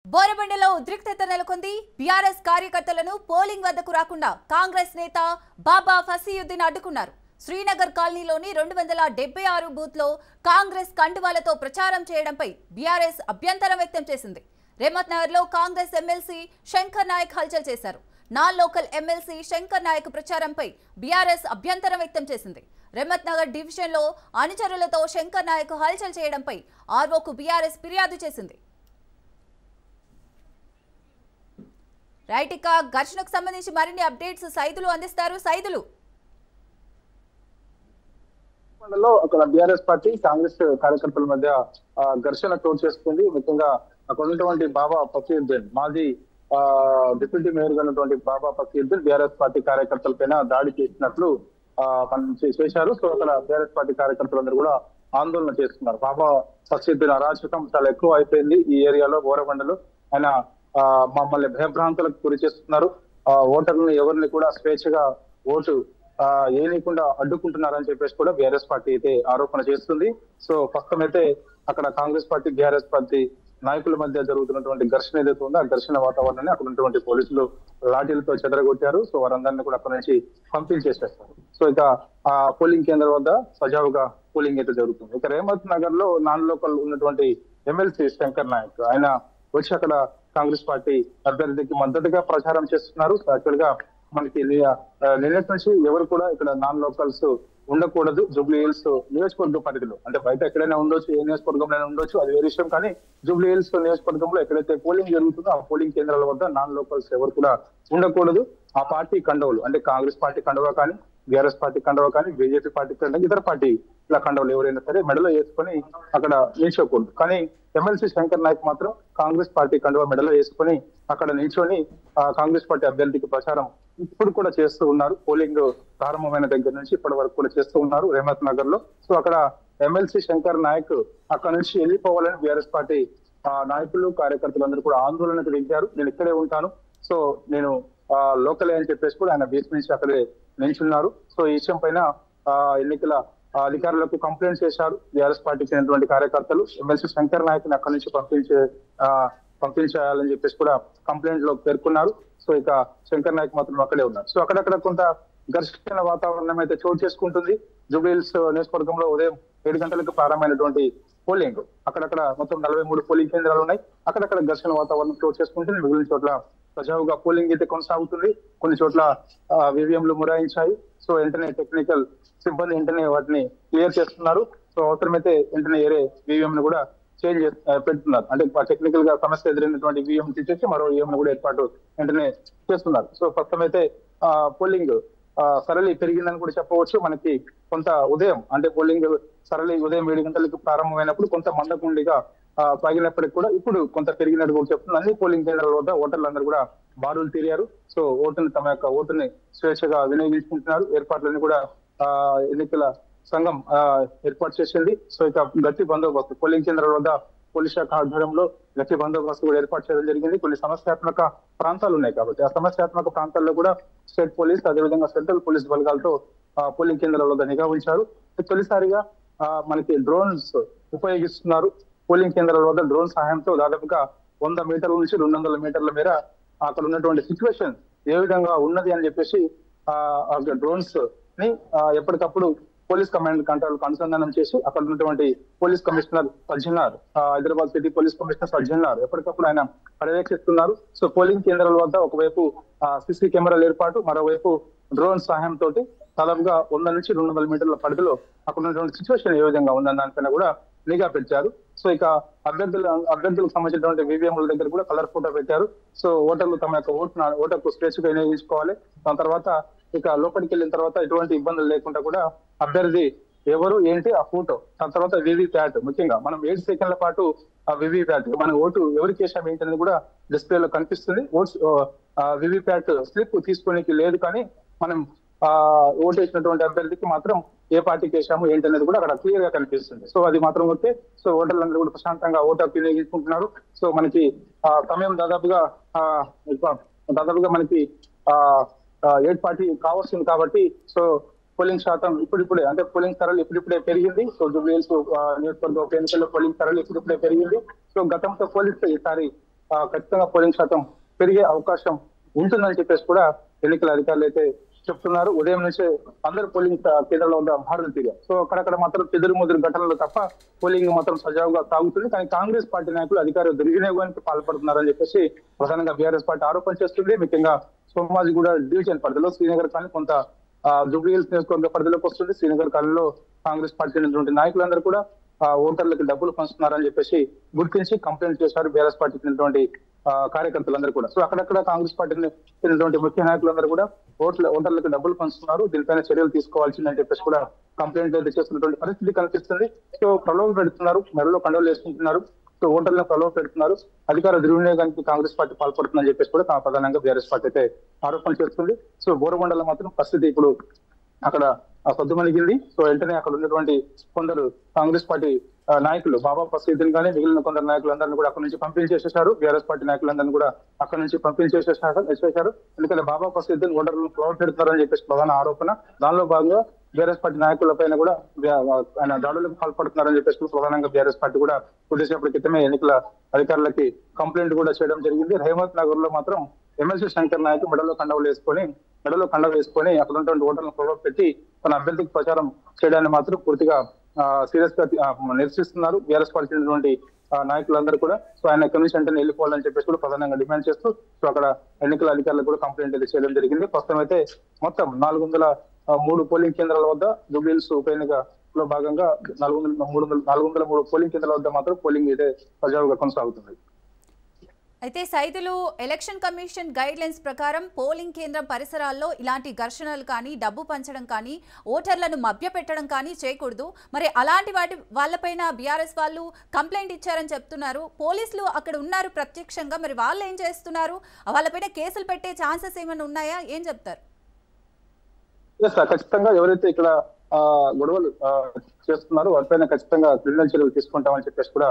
బోరబండలో ఉద్రిక్తత నెలకొంది. బీఆర్ఎస్ కార్యకర్తలను పోలింగ్ వద్దకు రాకుండా కాంగ్రెస్ నేత బాబా ఫసీయుద్దీన్ అడ్డుకున్నారు. శ్రీనగర్ కాలనీలోని 276 బూత్లో కాంగ్రెస్ కండువాలతో ప్రచారం చేయడంపై బీఆర్ఎస్ అభ్యంతరం వ్యక్తం చేసింది. రేమత్ నగర్లో కాంగ్రెస్ ఎమ్మెల్సీ శంకర్ నాయక్ హల్చల్ చేశారు. Non local MLC Shankar Naik ప్రచారంపై బీఆర్ఎస్ అభ్యంతరం వ్యక్తం చేసింది. రేమత్ నగర్ డివిజన్లో అనుచరులతో శంకర్ నాయక్ హల్చల్ చేయడంపై ఆర్ఓకు బీఆర్ఎస్ ఫిర్యాదు చేసింది. రైట్, ఇక ఘర్షణకు సంబంధించి మరిన్ని అప్డేట్స్ సైదులు అందిస్తారు. సైదులు అక్కడ బీఆర్ఎస్ పార్టీ కాంగ్రెస్ కార్యకర్తల మధ్య ఘర్షణ చోటు చేసుకుంది. ముఖ్యంగా అక్కడ ఉన్నటువంటి బాబా ఫసీయుద్దీన్, మాజీ డిప్యూటీ మేయర్ గా ఉన్నటువంటి బాబా ఫసీయుద్దీన్ బీఆర్ఎస్ పార్టీ కార్యకర్తల పైన దాడి చేసినట్లు చేశారు. సో అక్కడ బీఆర్ఎస్ పార్టీ కార్యకర్తలందరూ కూడా ఆందోళన చేస్తున్నారు. బాబా ఫసీయుద్దీన్ అరాచకం చాలా ఎక్కువ అయిపోయింది ఈ ఏరియాలో, బోరబండలో. ఆయన మమ్మల్ని భయభ్రాంతులకు గురి చేస్తున్నారు. ఓటర్లను ఎవరిని కూడా స్వేచ్ఛగా ఓటు ఏనీయకుండా అడ్డుకుంటున్నారని చెప్పేసి కూడా బీఆర్ఎస్ పార్టీ అయితే ఆరోపణ చేస్తుంది. సో ప్రస్తుతం అయితే అక్కడ కాంగ్రెస్ పార్టీ బీఆర్ఎస్ పార్టీ నాయకుల మధ్య జరుగుతున్నటువంటి ఘర్షణ ఏదైతే ఉందో ఆ ఘర్షణ వాతావరణాన్ని అక్కడ ఉన్నటువంటి పోలీసులు లాఠీలతో చెదరగొట్టారు. సో వారందరినీ కూడా అక్కడ నుంచి పంపించేసేస్తారు. సో ఇక ఆ పోలింగ్ కేంద్రం వద్ద సజావుగా పోలింగ్ అయితే జరుగుతుంది. ఇక రేమత్ నగర్ లో నాన్ లోకల్ ఉన్నటువంటి ఎమ్మెల్సీ శంకర్ నాయక్ ఆయన వచ్చి అక్కడ కాంగ్రెస్ పార్టీ అభ్యర్థికి మద్దతుగా ప్రచారం చేస్తున్నారు. యాక్చువల్ గా మనకి నిన్నటి నుంచి ఎవరు కూడా ఇక్కడ నాన్ లోకల్స్ ఉండకూడదు జూబ్లీ హిల్స్ నియోజకవర్గ పరిధిలో. అంటే బయట ఎక్కడైనా ఉండొచ్చు, ఏ నియోజకవర్గంలో ఉండొచ్చు, అది వేరే విషయం. కానీ జూబ్లీ హిల్స్ నియోజకవర్గంలో ఎక్కడైతే పోలింగ్ జరుగుతుందో ఆ పోలింగ్ కేంద్రాల వద్ద నాన్ లోకల్స్ ఎవరు కూడా ఉండకూడదు. ఆ పార్టీ కండవలు అంటే కాంగ్రెస్ పార్టీ కండవ కానీ, బీఆర్ఎస్ పార్టీ కండవ కానీ, బీజేపీ పార్టీ కండవ, ఇతర పార్టీ ఇలా కండవలు ఎవరైనా సరే మెడలో వేసుకొని అక్కడ నిల్చోకూడదు. కానీ ఎమ్మెల్సీ శంకర్ నాయక్ మాత్రం కాంగ్రెస్ పార్టీ కండువా మెడలో వేసుకొని అక్కడ నిల్చొని కాంగ్రెస్ పార్టీ అభ్యర్థికి ప్రచారం ఇప్పుడు కూడా చేస్తూ ఉన్నారు. పోలింగ్ ప్రారంభమైన దగ్గర నుంచి ఇప్పటి వరకు కూడా చేస్తూ ఉన్నారు రేమత్ నగర్ లో. సో అక్కడ ఎమ్మెల్సీ శంకర్ నాయక్ అక్కడ నుంచి వెళ్ళిపోవాలని బీఆర్ఎస్ పార్టీ నాయకులు కార్యకర్తలందరూ కూడా ఆందోళనకు దిగారు. నేను ఇక్కడే ఉంటాను, సో నేను లోకలే అని చెప్పేసి కూడా ఆయన బీచ్ నుంచి అక్కడే నిల్చున్నారు. సో ఈ విషయం పైన ఎన్నికల అధికారులకు కంప్లైంట్ చేశారు బీఆర్ఎస్ పార్టీకి చెందినటువంటి కార్యకర్తలు. ఎమ్మెల్సీ శంకర్ నాయక్ ని అక్కడి నుంచి పంపించేయాలని చెప్పేసి కూడా కంప్లైంట్ లో పేర్కొన్నారు. సో ఇక శంకర్ నాయక్ మాత్రం అక్కడే ఉన్నారు. సో అక్కడక్కడ కొంత ఘర్షణ వాతావరణం అయితే చోటు చేసుకుంటుంది. జూబ్లీ హిల్స్ నియోజకవర్గంలో ఉదయం 7 గంటలకు ప్రారంభమైనటువంటి పోలింగ్ అక్కడక్కడ మొత్తం 43 పోలింగ్ కేంద్రాలు ఉన్నాయి. అక్కడక్కడ ఘర్షణ వాతావరణం చోటు చేసుకుంటుంది. మిగిలిన చోట్ల సజావుగా పోలింగ్ అయితే కొనసాగుతుంది. కొన్ని చోట్ల వివిఎంలు మొరాయించాయి. సో వెంటనే టెక్నికల్ సిబ్బంది వెంటనే వాటిని క్లియర్ చేస్తున్నారు. సో అవసరమైతే వెంటనే వేరే వివిఎం ను కూడా చేంజ్ పెడుతున్నారు. అంటే టెక్నికల్ గా సమస్య ఎదురైనటువంటి వివిఎం తీసేసి మరో వివిఎం ను కూడా ఏర్పాటు వెంటనే చేస్తున్నారు. సో ప్రస్తుతం అయితే పోలింగ్ సరళి పెరిగిందని కూడా చెప్పవచ్చు. మనకి కొంత ఉదయం అంటే పోలింగ్ సరళి ఉదయం 7 గంటలకు ప్రారంభమైనప్పుడు కొంత మందకుండిగా సాగినప్పటికీ కూడా ఇప్పుడు కొంత పెరిగినట్టు కూడా చెప్తుంది. అన్ని పోలింగ్ కేంద్రాల వద్ద ఓటర్లందరూ కూడా బారులు తీరారు. సో ఓటుని తమ యొక్క ఓటుని స్వేచ్ఛగా వినియోగించుకుంటున్నారు. ఏర్పాట్లన్నీ కూడా ఎన్నికల సంఘం ఏర్పాటు చేసింది. సో ఇక గట్టి బందోబస్తు పోలింగ్ కేంద్రాల వద్ద పోలీస్ శాఖ ఆధ్వర్యంలో గట్టి బందోబస్తు కూడా ఏర్పాటు చేయడం జరిగింది. కొన్ని సమస్యాత్మక ప్రాంతాలు ఉన్నాయి కాబట్టి ఆ సమస్యాత్మక ప్రాంతాల్లో కూడా స్టేట్ పోలీస్ అదేవిధంగా సెంట్రల్ పోలీస్ బలగాలతో పోలింగ్ కేంద్రాల వద్ద నిఘా ఉంచారు. తొలిసారిగా మనకి డ్రోన్స్ ఉపయోగిస్తున్నారు. పోలింగ్ కేంద్రాల వద్ద డ్రోన్ సహాయంతో దాదాపుగా 100 మీటర్ల నుంచి 200 మీటర్ల మేర అక్కడ ఉన్నటువంటి సిచ్యువేషన్ ఏ విధంగా ఉన్నది అని చెప్పేసి డ్రోన్స్ ని ఎప్పటికప్పుడు పోలీస్ కమాండ్ కంట్రోల్ అనుసంధానం చేసి అక్కడ ఉన్నటువంటి police commissioner Sajjanar, Hyderabad city police commissioner Sajjanar ఎప్పటికప్పుడు ఆయన పర్యవేక్షిస్తున్నారు. సో పోలింగ్ కేంద్రాల వద్ద ఒకవైపు సిసి కెమెరాల ఏర్పాటు, మరోవైపు డ్రోన్ సహాయంతో దాదాపుగా 100 నుంచి 200 మీటర్ల పరిధిలో అక్కడ ఉన్నటువంటి సిచ్యువేషన్ ఏ విధంగా ఉందని దానిపైన కూడా నిఘా పెట్టారు. సో ఇక అభ్యర్థులకు సంబంధించినటువంటి వివిఎంల దగ్గర కూడా కలర్ ఫోటో పెట్టారు. సో ఓటర్లు తమ యొక్క ఓటర్కు స్వేచ్ఛగా వినియోగించుకోవాలి. దాని తర్వాత ఇక లోపలికి వెళ్ళిన తర్వాత ఎటువంటి ఇబ్బందులు లేకుండా కూడా అభ్యర్థి ఎవరు ఏంటి ఆ ఫోటో, దాని తర్వాత వివిప్యాట్, ముఖ్యంగా మనం 7 సెకండ్ల పాటు ఆ వివిప్యాట్ మన ఓటు ఎవరికి వేసాం ఏంటి అనేది కూడా డిస్ప్లేలో కనిపిస్తుంది. వివిప్యాట్ స్లిప్ తీసుకోనికి లేదు, కానీ మనం ఓటు వేసినటువంటి అభ్యర్థికి మాత్రం ఏ పార్టీకి వేసాము ఏంటి అనేది కూడా అక్కడ క్లియర్ గా కనిపిస్తుంది. సో అది మాత్రం ఓకే. సో ఓటర్లందరూ కూడా ప్రశాంతంగా ఓటు హక్కు వినియోగించుకుంటున్నారు. సో మనకి సమయం దాదాపుగా మనకి 8:40 కావస్తుంది కాబట్టి సో పోలింగ్ శాతం ఇప్పుడిప్పుడే అంటే పోలింగ్ సరళి ఇప్పుడిప్పుడే పెరిగింది. సో జూబ్లీ హిల్స్ నియోజకవర్గ ఉప ఎన్నికల్లో పోలింగ్ సరళి ఇప్పుడిప్పుడే పెరిగింది. సో గతంతో పోలిస్తే ఈసారి ఖచ్చితంగా పోలింగ్ శాతం పెరిగే అవకాశం ఉంటుందని చెప్పేసి కూడా ఎన్నికల అధికారులు అయితే చెప్తున్నారు. ఉదయం నుంచే అందరు పోలింగ్ కేంద్రాల వద్ద భారత తిరిగారు. సో అక్కడక్కడ మాత్రం చెదురు ముదురు ఘటనలు తప్ప పోలింగ్ మాత్రం సజావుగా సాగుతుంది. కానీ కాంగ్రెస్ పార్టీ నాయకులు అధికారులు దుర్వినియోగానికి పాల్పడుతున్నారని చెప్పేసి ప్రధానంగా బీఆర్ఎస్ పార్టీ ఆరోపణ చేస్తుంది. ముఖ్యంగా సోమాజిగూడ డివిజన్ పరిధిలో శ్రీనగర్ కాలనీ కొంత జూబ్లీ హిల్స్ నియోజకవర్గ పరిధిలోకి వస్తుంది. శ్రీనగర్ కాలనీలో కాంగ్రెస్ పార్టీ చెందినటువంటి నాయకులందరూ కూడా ఓటర్లకు డబ్బులు పంచుతున్నారని చెప్పేసి గుర్తించి కంప్లైంట్ చేశారు బీఆర్ఎస్ పార్టీ చెందినటువంటి కార్యకర్తలందరూ కూడా. సో అక్కడక్కడ కాంగ్రెస్ పార్టీని చెందినటువంటి ముఖ్య నాయకులందరూ కూడా ఓటర్లకు డబ్బులు పంచుతున్నారు, దీనిపైన చర్యలు తీసుకోవాల్సిందని చెప్పేసి కూడా కంప్లైంట్ అయితే చేస్తున్నటువంటి పరిస్థితి కనిపిస్తుంది. సో ప్రలోభ పెడుతున్నారు, మెడలో కండలు వేసుకుంటున్నారు, సో ఓటర్లను ప్రలోభ పెడుతున్నారు, అధికార దుర్వినియోగానికి కాంగ్రెస్ పార్టీ పాల్పడుతుందని చెప్పేసి కూడా ప్రధానంగా బీఆర్ఎస్ పార్టీ అయితే ఆరోపణ చేస్తుంది. సో బోరబండలో మాత్రం పరిస్థితి ఇప్పుడు అక్కడ సద్దుమణిగింది. సో వెంటనే అక్కడ ఉన్నటువంటి కొందరు కాంగ్రెస్ పార్టీ నాయకులు బాబా ఫసీద్దీన్ కానీ మిగిలిన కొందరు నాయకులందరినీ కూడా అక్కడ నుంచి పంపించేసేశారు. బీఆర్ఎస్ పార్టీ నాయకులందరినీ కూడా అక్కడ నుంచి పంపించేసేశారు. ఎందుకంటే బాబా ఫసీద్దీన్ ఓటర్లను ప్రవర్తిస్తున్నారని చెప్పేసి ప్రధాన ఆరోపణ. దానిలో భాగంగా బీఆర్ఎస్ పార్టీ నాయకుల పైన కూడా ఆయన దాడులకు పాల్పడుతున్నారని చెప్పేసి ప్రధానంగా బీఆర్ఎస్ పార్టీ కూడా కొద్దిసేపటి క్రితమే ఎన్నికల అధికారులకి కంప్లైంట్ కూడా చేయడం జరిగింది. రహమత్ నగర్ లో మాత్రం ఎమ్మెల్సీ శంకర్ నాయక్ మెడలో కండ వేసుకొని అక్కడ ఉన్నటువంటి ఓటర్లను ప్రలోభ పెట్టి తన అభ్యర్థికి ప్రచారం చేయడాన్ని మాత్రం పూర్తిగా సీరియస్ గా నిరసిస్తున్నారు బీఆర్ఎస్ పార్టీ చెందినటువంటి నాయకులందరూ కూడా. సో ఆయన ఎక్కడి నుంచి వెంటనే వెళ్ళిపోవాలని చెప్పేసి కూడా ప్రధానంగా డిమాండ్ చేస్తూ సో అక్కడ ఎన్నికల అధికారులకు కూడా కంప్లైంట్ అయితే చేయడం జరిగింది. ప్రస్తుతం అయితే మొత్తం 403 పోలింగ్ కేంద్రాల వద్ద జూబ్లీ హిల్స్ ఉప ఎన్నికలో భాగంగా 403 పోలింగ్ కేంద్రాల వద్ద మాత్రం పోలింగ్ అయితే సజావుగా కొనసాగుతుంది. అయితే Saidulu election commission guide lines ప్రకారం పోలింగ్ కేంద్రం పరిసరాల్లో ఇలాంటి ఘర్షణలు కానీ డబ్బు పంచడం కానీ ఓటర్లను మభ్యపెట్టడం కానీ చేయకూడదు. మరి అలాంటి వాళ్ళపైన బీఆర్ఎస్ వాళ్ళు కంప్లైంట్ ఇచ్చారని చెప్తున్నారు. పోలీసులు అక్కడ ఉన్నారు ప్రత్యక్షంగా, మరి వాళ్ళు ఏం చేస్తున్నారు? వాళ్ళపైన కేసులు పెట్టే ఛాన్సెస్ ఏమైనా ఉన్నాయా? ఏం చెప్తారు? ఖచ్చితంగా ఎవరైతే ఇక్కడ గొడవలు చేస్తున్నారు వారిపైన ఖచ్చితంగా క్రిమినల్ చర్యలు తీసుకుంటామని చెప్పేసి కూడా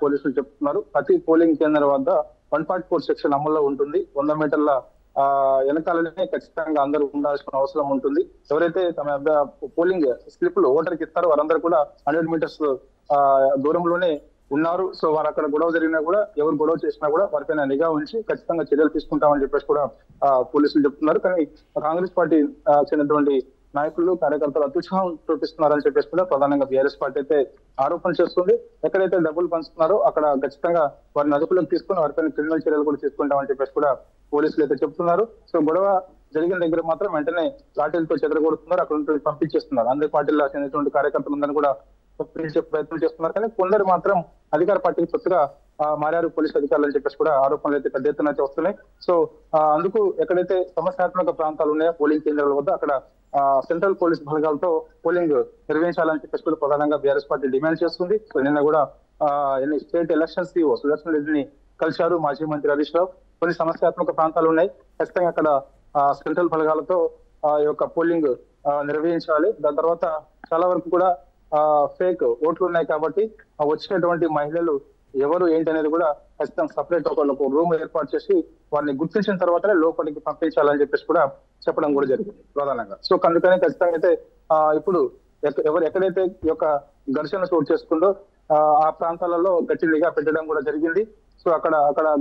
పోలీసులు చెప్తున్నారు. ప్రతి పోలింగ్ కేంద్రం వద్ద 144 సెక్షన్ అమల్లో ఉంటుంది. 100 మీటర్ల వెనకాలనే ఖచ్చితంగా అందరూ ఉండాల్సిన అవసరం ఉంటుంది. ఎవరైతే తమ పోలింగ్ స్లిప్లు ఓటర్కి ఇస్తారో వారందరూ కూడా 100 మీటర్స్ దూరంలోనే ఉన్నారు. సో వారు అక్కడ గొడవ జరిగినా కూడా ఎవరు గొడవ చేసినా కూడా వారిపైన నిఘా ఉంచి ఖచ్చితంగా చర్యలు తీసుకుంటామని చెప్పేసి కూడా పోలీసులు చెప్తున్నారు. కానీ కాంగ్రెస్ పార్టీ చెందినటువంటి నాయకులు కార్యకర్తలు అత్యుత్సాహం చూపిస్తున్నారని చెప్పేసి కూడా ప్రధానంగా బీఆర్ఎస్ పార్టీ అయితే ఆరోపణ చేస్తుంది. ఎక్కడైతే డబ్బులు పంచుతున్నారో అక్కడ ఖచ్చితంగా వారిని అదుపులోకి తీసుకుని వారిపైన క్రిమినల్ చర్యలు కూడా తీసుకుంటామని చెప్పేసి కూడా పోలీసులు అయితే చెప్తున్నారు. సో గొడవ జరిగిన దగ్గర మాత్రం వెంటనే లాఠీలతో చెదరగొడుతున్నారు, అక్కడ నుంచి పంపించేస్తున్నారు. అందరి పార్టీలో చెందినటువంటి కార్యకర్తలందరూ కూడా పంపించే ప్రయత్నం చేస్తున్నారు. కానీ కొందరు మాత్రం అధికార పార్టీకి కొత్తగా మారారు పోలీసు అధికారులు అని చెప్పేసి కూడా ఆరోపణలు అయితే పెద్ద ఎత్తున అయితే వస్తున్నాయి. సో అందుకు ఎక్కడైతే సమస్యాత్మక ప్రాంతాలు ఉన్నాయో పోలింగ్ కేంద్రాల వద్ద అక్కడ సెంట్రల్ పోలీస్ బలగాలతో పోలింగ్ నిర్వహించాలని చెప్పేసి కూడా ప్రధానంగా బీఆర్ఎస్ పార్టీ డిమాండ్ చేస్తుంది. సో నిన్న కూడా స్టేట్ ఎలక్షన్ సిఇఓ సుదర్శన్ రెడ్డిని కలిశారు మాజీ మంత్రి హరీష్ రావు. కొన్ని సమస్యాత్మక ప్రాంతాలు ఉన్నాయి, ఖచ్చితంగా అక్కడ సెంట్రల్ బలగాలతో ఈ యొక్క పోలింగ్ నిర్వహించాలి. దాని తర్వాత చాలా వరకు కూడా ఫేక్ ఓట్లు ఉన్నాయి కాబట్టి వచ్చినటువంటి మహిళలు ఎవరు ఏంటి అనేది కూడా ఖచ్చితంగా సపరేట్ ఒక రూమ్ ఏర్పాటు చేసి వారిని గుర్తించిన తర్వాతనే లోపలికి పంపించాలని చెప్పేసి కూడా చెప్పడం కూడా జరిగింది ప్రధానంగా. సో అందుకని ఖచ్చితంగా అయితే ఇప్పుడు ఎక్కడైతే ఈ యొక్క ఘర్షణ చోటు చేసుకుందో ఆ ప్రాంతాలలో గట్టి నిఘా పెట్టడం కూడా జరిగింది. సో అక్కడ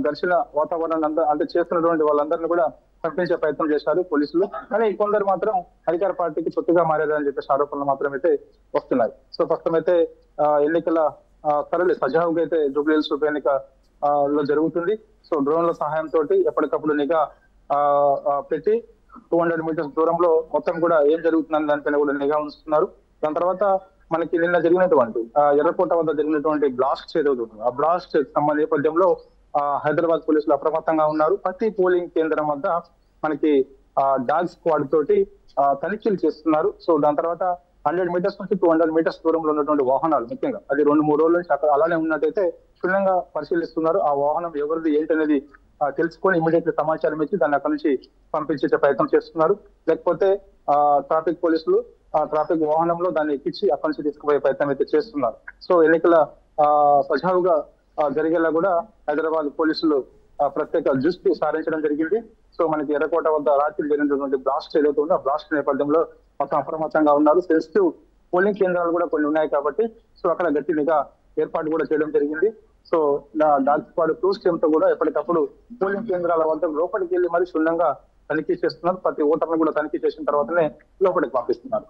ఘర్షణ వాతావరణం అంటే చేస్తున్నటువంటి వాళ్ళందరినీ కూడా పంపించే ప్రయత్నం చేశారు పోలీసులు. కానీ కొందరు మాత్రం అధికార పార్టీకి తొత్తుగా మారేదని చెప్పేసి ఆరోపణలు మాత్రం అయితే వస్తున్నాయి. సో ప్రస్తుతం అయితే ఎన్నికల సజావుగా అయితే జూబ్లీ హిల్స్ ఉప ఎన్నిక లో జరుగుతుంది. సో డ్రోన్ల సహాయంతో ఎప్పటికప్పుడు నిఘా పెట్టి 200 మీటర్స్ దూరంలో మొత్తం కూడా ఏం జరుగుతుందని దానిపైన కూడా నిఘా ఉంచుతున్నారు. దాని తర్వాత మనకి నిన్న జరిగినటువంటి ఎర్రకోట వద్ద జరిగినటువంటి బ్లాస్ట్ ఏదవుతుంది ఆ బ్లాస్ట్ నేపథ్యంలో హైదరాబాద్ పోలీసులు అప్రమత్తంగా ఉన్నారు. ప్రతి పోలింగ్ కేంద్రం వద్ద మనకి డాగ్ స్క్వాడ్ తోటి తనిఖీలు చేస్తున్నారు. సో దాని తర్వాత 100 మీటర్స్ నుంచి 200 మీటర్స్ దూరంలో ఉన్నటువంటి వాహనాలు ముఖ్యంగా అది 2-3 రోజుల నుంచి అక్కడ అలానే ఉన్నట్టయితే క్షుణ్ణంగా పరిశీలిస్తున్నారు. ఆ వాహనం ఎవరిది ఏంటనేది తెలుసుకొని ఇమీడియట్ సమాచారం ఇచ్చి దాన్ని అక్కడ నుంచి పంపించే ప్రయత్నం చేస్తున్నారు. లేకపోతే ట్రాఫిక్ పోలీసులు ట్రాఫిక్ వాహనంలో దాన్ని ఎక్కించి అక్కడి నుంచి తీసుకుపోయే ప్రయత్నం అయితే చేస్తున్నారు. సో ఎన్నికల సజావుగా జరిగేలా కూడా హైదరాబాద్ పోలీసులు ప్రత్యేక దృష్టి సారించడం జరిగింది. సో మనకి ఎర్రకోట వద్ద రాత్రి జరిగినటువంటి బ్లాస్ట్ ఏదైతే ఉందో ఆ బ్లాస్ట్ నేపథ్యంలో మొత్తం అప్రమత్తంగా ఉన్నారు. సెన్సిటివ్ పోలింగ్ కేంద్రాలు కూడా కొన్ని ఉన్నాయి కాబట్టి సో అక్కడ గట్టి నిఘా ఏర్పాటు కూడా చేయడం జరిగింది. సో డాగ్ స్క్వాడ్ క్రూస్ టీమ్ తో కూడా ఎప్పటికప్పుడు పోలింగ్ కేంద్రాల వద్ద లోపలికి వెళ్ళి మరి క్షుణ్ణంగా తనిఖీ చేస్తున్నారు. ప్రతి ఓటర్ను కూడా తనిఖీ చేసిన తర్వాతనే లోపలికి పంపిస్తున్నారు.